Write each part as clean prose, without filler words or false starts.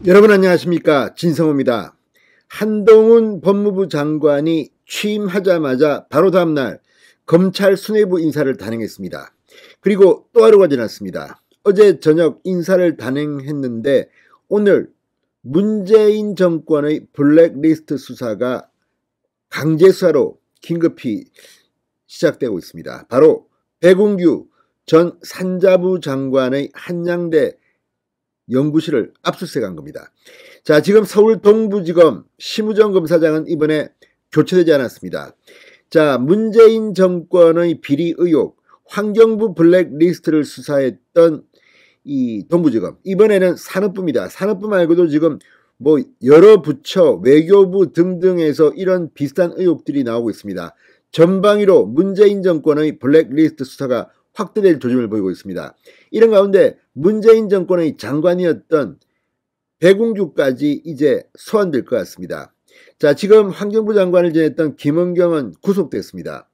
여러분 안녕하십니까, 진성호입니다. 한동훈 법무부 장관이 취임하자마자 바로 다음날 검찰 수뇌부 인사를 단행했습니다. 그리고 또 하루가 지났습니다. 어제 저녁 인사를 단행했는데 오늘 문재인 정권의 블랙리스트 수사가 강제 수사로 긴급히 시작되고 있습니다. 바로 백운규 전 산자부 장관의 한양대 연구실을 압수수색한 겁니다. 자, 지금 서울 동부지검 심우정 검사장은 이번에 교체되지 않았습니다. 자, 문재인 정권의 비리 의혹, 환경부 블랙리스트를 수사했던 이 동부지검, 이번에는 산업부입니다. 산업부 말고도 지금 여러 부처, 외교부 등등에서 이런 비슷한 의혹들이 나오고 있습니다. 전방위로 문재인 정권의 블랙리스트 수사가 확대될 조짐을 보이고 있습니다. 이런 가운데 문재인 정권의 장관이었던 백운규까지 이제 소환될 것 같습니다. 자, 지금 환경부 장관을 지냈던 김은경은 구속됐습니다.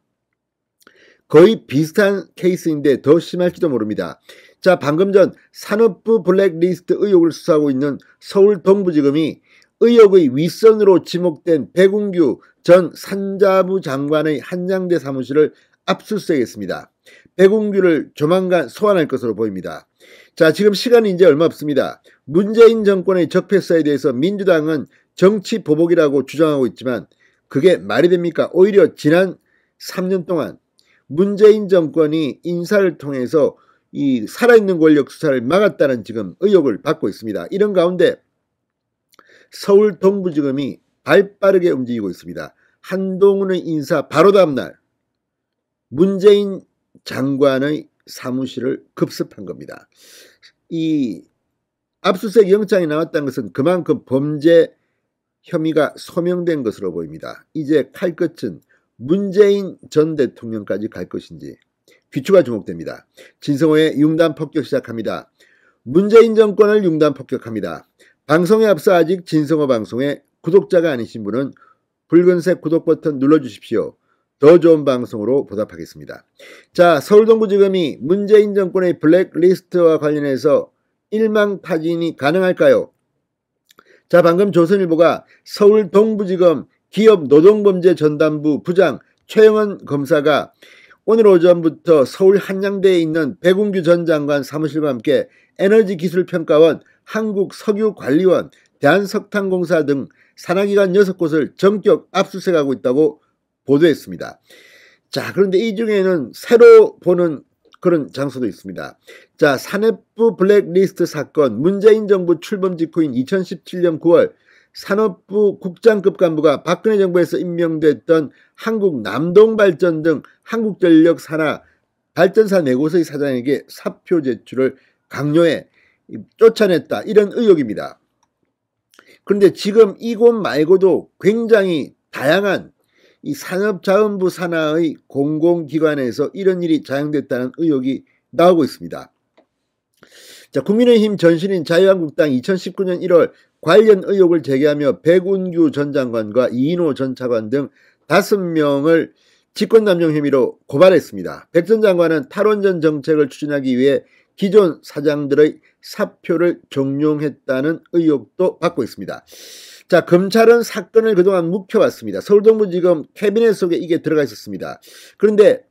거의 비슷한 케이스인데 더 심할지도 모릅니다. 자, 방금 전 산업부 블랙리스트 의혹을 수사하고 있는 서울 동부지검이 의혹의 윗선으로 지목된 백운규 전 산자부 장관의 한양대 사무실을 압수수색했습니다. 백운규를 조만간 소환할 것으로 보입니다. 자, 지금 시간이 이제 얼마 없습니다. 문재인 정권의 적폐수사에 대해서 민주당은 정치 보복이라고 주장하고 있지만 그게 말이 됩니까? 오히려 지난 3년 동안 문재인 정권이 인사를 통해서 이 살아있는 권력 수사를 막았다는 지금 의혹을 받고 있습니다. 이런 가운데 서울 동부지검이 발빠르게 움직이고 있습니다. 한동훈의 인사 바로 다음날 문재인 장관의 사무실을 급습한 겁니다. 이 압수수색 영장이 나왔다는 것은 그만큼 범죄 혐의가 소명된 것으로 보입니다. 이제 칼 끝은 문재인 전 대통령까지 갈 것인지 귀추가 주목됩니다. 진성호의 융단 폭격 시작합니다. 문재인 정권을 융단 폭격합니다. 방송에 앞서 아직 진성호 방송에 구독자가 아니신 분은 붉은색 구독 버튼 눌러주십시오. 더 좋은 방송으로 보답하겠습니다. 자, 서울동부지검이 문재인 정권의 블랙리스트와 관련해서 일망타진이 가능할까요? 자, 방금 조선일보가 서울동부지검 기업노동범죄전담부 부장 최영원 검사가 오늘 오전부터 서울 한양대에 있는 백운규 전 장관 사무실과 함께 에너지기술평가원, 한국석유관리원, 대한석탄공사 등 산하기관 6곳을 전격 압수수색하고 있다고 보도했습니다. 자, 그런데 이 중에는 새로 보는 그런 장소도 있습니다. 자, 산업부 블랙리스트 사건, 문재인 정부 출범 직후인 2017년 9월 산업부 국장급 간부가 박근혜 정부에서 임명됐던 한국남동발전 등 한국전력 산하 발전사 4곳의 사장에게 사표 제출을 강요해 쫓아냈다, 이런 의혹입니다. 그런데 지금 이곳 말고도 굉장히 다양한 이 산업자원부 산하의 공공기관에서 이런 일이 자행됐다는 의혹이 나오고 있습니다. 자, 국민의힘 전신인 자유한국당 2019년 1월 관련 의혹을 제기하며 백운규 전 장관과 이인호 전 차관 등 5명을 직권남용 혐의로 고발했습니다. 백 전 장관은 탈원전 정책을 추진하기 위해 기존 사장들의 사표를 종용했다는 의혹도 받고 있습니다. 자, 검찰은 사건을 그동안 묵혀왔습니다. 서울동부지검 캐비넷 속에 이게 들어가 있었습니다. 그런데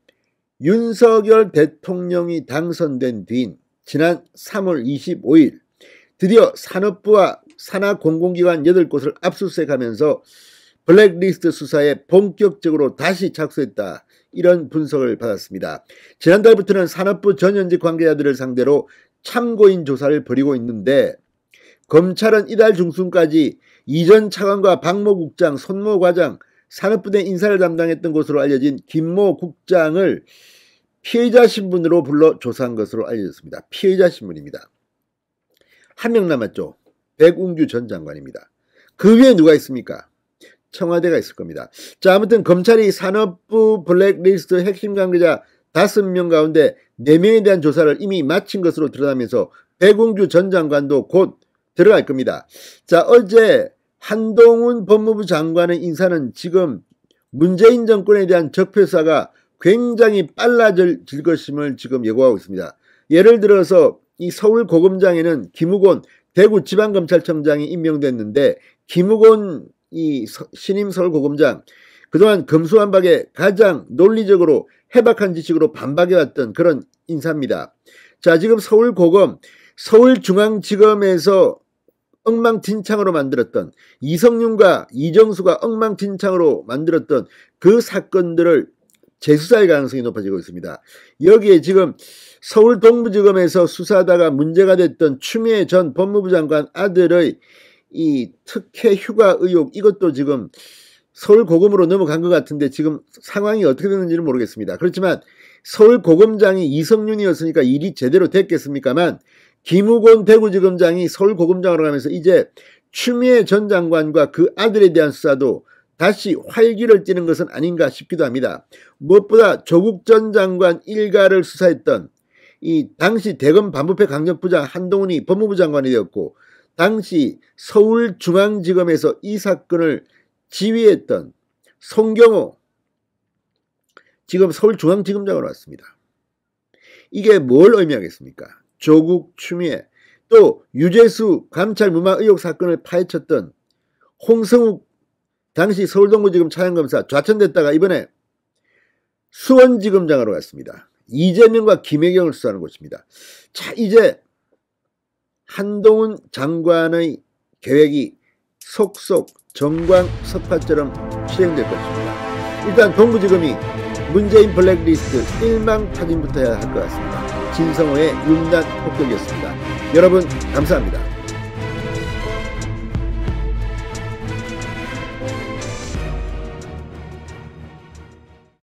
윤석열 대통령이 당선된 뒤인 지난 3월 25일 드디어 산업부와 산하 공공기관 8곳을 압수수색하면서 블랙리스트 수사에 본격적으로 다시 착수했다, 이런 분석을 받았습니다. 지난달부터는 산업부 전현직 관계자들을 상대로 참고인 조사를 벌이고 있는데 검찰은 이달 중순까지 이전 차관과 박모 국장, 손모 과장, 산업부대 인사를 담당했던 것으로 알려진 김모 국장을 피해자 신분으로 불러 조사한 것으로 알려졌습니다. 피해자 신분입니다. 한 명 남았죠. 백운규 전 장관입니다. 그 위에 누가 있습니까? 청와대가 있을 겁니다. 자, 아무튼 검찰이 산업부 블랙리스트 핵심 관계자 5명 가운데 4명에 대한 조사를 이미 마친 것으로 드러나면서 백운규 전 장관도 곧 들어갈 겁니다. 자, 어제 한동훈 법무부 장관의 인사는 지금 문재인 정권에 대한 적폐수사가 굉장히 빨라질 것임을 지금 예고하고 있습니다. 예를 들어서 이 서울 고검장에는 김우곤 대구지방검찰청장이 임명됐는데 김우곤 이 신임 서울고검장 그동안 금수완박에 가장 논리적으로 해박한 지식으로 반박해왔던 그런 인사입니다. 자, 지금 서울고검, 서울중앙지검에서 엉망진창으로 만들었던 이성윤과 이정수가 엉망진창으로 만들었던 그 사건들을 재수사할 가능성이 높아지고 있습니다. 여기에 지금 서울 동부지검에서 수사하다가 문제가 됐던 추미애 전 법무부 장관 아들의 이 특혜 휴가 의혹, 이것도 지금 서울고검으로 넘어간 것 같은데 지금 상황이 어떻게 되는지는 모르겠습니다. 그렇지만 서울고검장이 이성윤이었으니까 일이 제대로 됐겠습니까만 김우곤 대구지검장이 서울고검장으로 가면서 이제 추미애 전 장관과 그 아들에 대한 수사도 다시 활기를 띠는 것은 아닌가 싶기도 합니다. 무엇보다 조국 전 장관 일가를 수사했던 이 당시 대검 반부패 강력부장 한동훈이 법무부 장관이 되었고 당시 서울중앙지검에서 이 사건을 지휘했던 송경호 지금 서울중앙지검장으로 왔습니다. 이게 뭘 의미하겠습니까? 조국, 추미애, 또 유재수 감찰 무마 의혹 사건을 파헤쳤던 홍성욱 당시 서울동부지검 차장검사 좌천됐다가 이번에 수원지검장으로 갔습니다. 이재명과 김혜경을 수사하는 곳입니다. 자, 이제 한동훈 장관의 계획이 속속 정광석화처럼 실행될 것입니다. 일단 동부지검이 문재인 블랙리스트 일망타진부터 해야 할 것 같습니다. 진성호의 윰단 폭격이었습니다. 여러분 감사합니다.